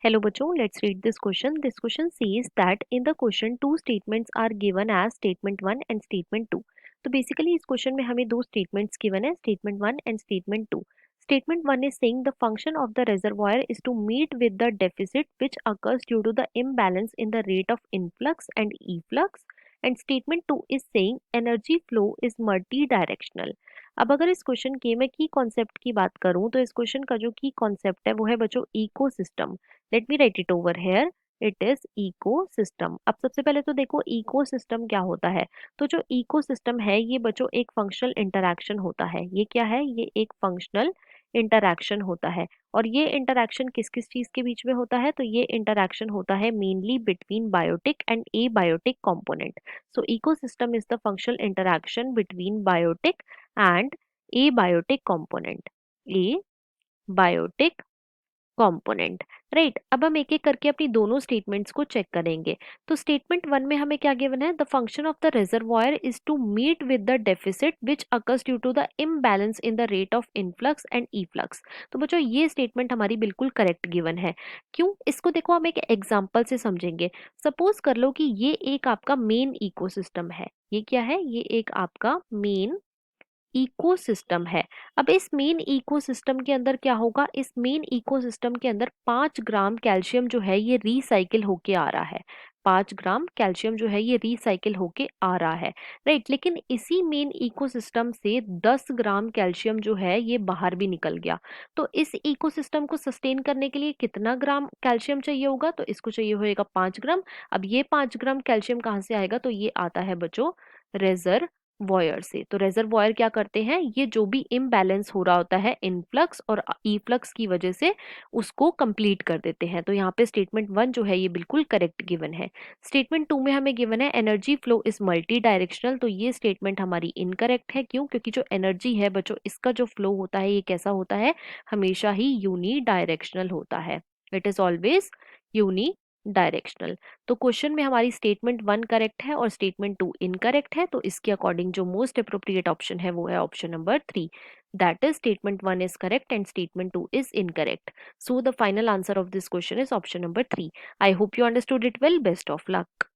Hello बच्चों, let's read this question. This question says that in the question two statements are given as statement 1 and statement 2. तो basically इस question में हमें दो statements given है, statement 1 and statement 2. Statement 1 is saying the function of the reservoir is to meet with the deficit which occurs due to the imbalance in the rate of influx and efflux. And statement 2 is saying energy flow is multi-directional. अब अगर इस question के मैं की concept की बात करूं तो इस क्वेश्चन का जो की कॉन्सेप्ट है वो है बच्चों ecosystem. Let me right it over here. It is ecosystem. अब सबसे पहले तो देखो इकोसिस्टम क्या होता है. तो जो इकोसिस्टम है ये बच्चों एक फंक्शनल इंटरैक्शन होता है. ये क्या है, ये एक फंक्शनल इंटरैक्शन होता है. और ये इंटरैक्शन किस किस चीज के बीच में होता है, तो ये इंटरैक्शन होता है mainly between biotic and abiotic component. So ecosystem is the functional interaction between biotic and abiotic component. Abiotic component. Right, अब हम एक एक करके अपनी दोनों स्टेटमेंट्स को चेक करेंगे. तो स्टेटमेंट 1 में हमें क्या गिवन है, the function of the reservoir is to meet with the deficit which occurs due to the imbalance in the rate of influx and efflux. तो बच्चों ये स्टेटमेंट हमारी बिल्कुल करेक्ट गिवन है. क्यों, इसको देखो हम एक एग्जांपल से समझेंगे. सपोज कर लो कि ये एक आपका मेन इकोसिस्टम है. ये क्या है, ये एक आपका मेन इकोसिस्टम है. अब इस मेन इकोसिस्टम के अंदर क्या होगा, इस मेन इकोसिस्टम के अंदर 5 ग्राम कैल्शियम जो है ये रिसाइकिल होके आ रहा है. 5 ग्राम कैल्शियम जो है ये रिसाइकिल होके आ रहा है. राइट, लेकिन इसी मेन इकोसिस्टम से 10 ग्राम कैल्शियम जो है ये बाहर भी निकल गया. तो इस इकोसिस्टम को सस्टेन करने के लिए कितना ग्राम कैल्शियम चाहिए होगा, तो इसको चाहिए होगा 5 ग्राम. अब ये 5 ग्राम कैल्शियम कहाँ से आएगा, तो ये आता है बच्चों रेजर वॉयर से. तो रेजर्वॉयर क्या करते हैं, ये जो भी इम्बैलेंस हो रहा होता है इनफ्लक्स और ईफ्लक्स की वजह से उसको कंप्लीट कर देते हैं. तो यहाँ पे स्टेटमेंट 1 जो है ये बिल्कुल करेक्ट गिवन है. स्टेटमेंट 2 में हमें गिवन है energy flow is multi directional. तो ये स्टेटमेंट हमारी इनकरेक्ट है. क्यों, क्योंकि जो एनर्जी है बच्चों इसका जो फ्लो होता है ये कैसा होता है, हमेशा ही यूनी डायरेक्शनल होता है. It is always unidirectional. तो क्वेश्चन में हमारी स्टेटमेंट 1 करेक्ट है और स्टेटमेंट 2 इनकरेक्ट है. तो इसके अकॉर्डिंग जो मोस्ट अप्रोप्रिएट ऑप्शन है वो है option number 3. That is statement 1 is correct and statement 2 is incorrect. So the final answer of this question is option number 3. I hope you understood it well. Best of luck.